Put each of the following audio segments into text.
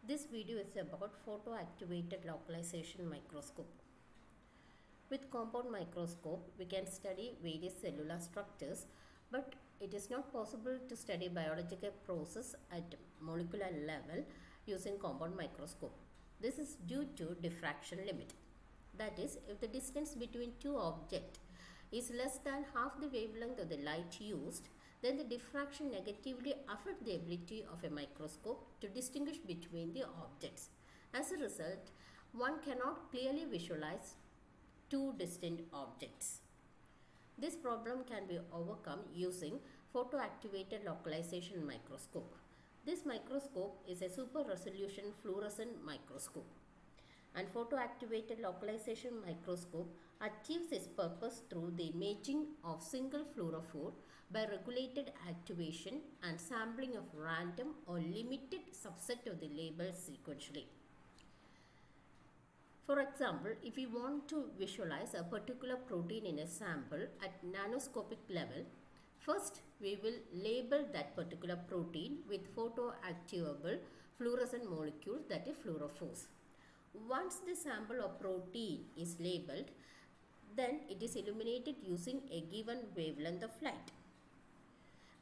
This video is about photoactivated localization microscope. With compound microscope, we can study various cellular structures, but it is not possible to study biological process at molecular level using compound microscope. This is due to diffraction limit. That is, if the distance between two objects is less than half the wavelength of the light used, then the diffraction negatively affects the ability of a microscope to distinguish between the objects. As a result, one cannot clearly visualize two distinct objects. This problem can be overcome using photoactivated localization microscope. This microscope is a super resolution fluorescent microscope. And photoactivated localization microscope achieves its purpose through the imaging of single fluorophore by regulated activation and sampling of random or limited subset of the labels sequentially. For example, if we want to visualize a particular protein in a sample at nanoscopic level, first we will label that particular protein with photoactivable fluorescent molecules, that is fluorophores. Once the sample of protein is labeled, then it is illuminated using a given wavelength of light.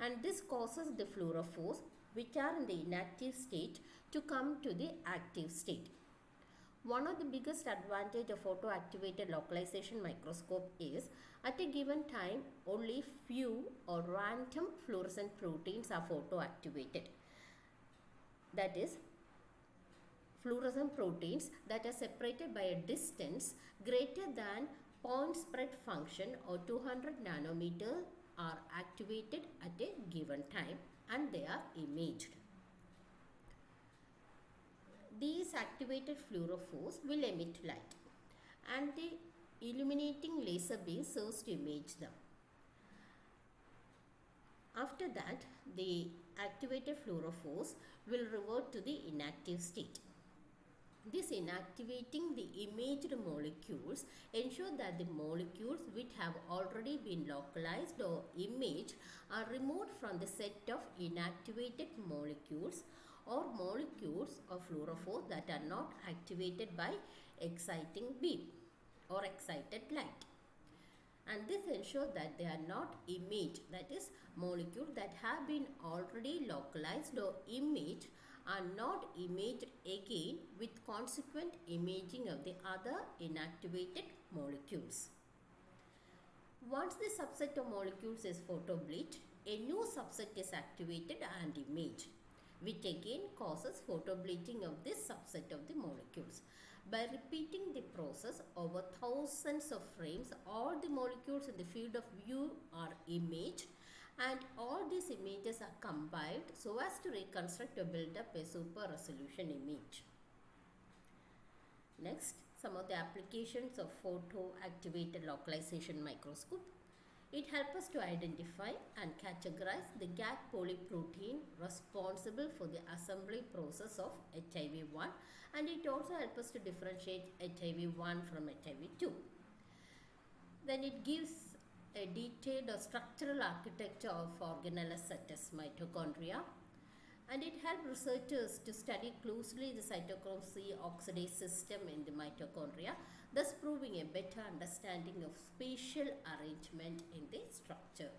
And this causes the fluorophores, which are in the inactive state, to come to the active state. One of the biggest advantages of photoactivated localization microscope is at a given time only few or random fluorescent proteins are photoactivated. That is, fluorescent proteins that are separated by a distance greater than point spread function or 200 nanometer are activated at a given time and they are imaged. These activated fluorophores will emit light and the illuminating laser beam serves to image them. After that, the activated fluorophores will revert to the inactive state. This inactivating the imaged molecules ensure that the molecules which have already been localized or imaged are removed from the set of inactivated molecules or molecules of fluorophore that are not activated by exciting beam or excited light. And this ensures that they are not imaged, that is, molecules that have been already localized or imaged are not imaged again with consequent imaging of the other inactivated molecules. Once the subset of molecules is photobleached, a new subset is activated and imaged, which again causes photobleaching of this subset of the molecules. By repeating the process over thousands of frames, all the molecules in the field of view are imaged and all these images are compiled so as to reconstruct or build up a super resolution image. Next, some of the applications of photoactivated localization microscope. It helps us to identify and categorize the GAT polyprotein responsible for the assembly process of HIV-1, and it also helps us to differentiate HIV-1 from HIV-2. Then it gives a detailed structural architecture of organelles such as mitochondria, and it helps researchers to study closely the cytochrome C oxidase system in the mitochondria, thus proving a better understanding of spatial arrangement in the structure.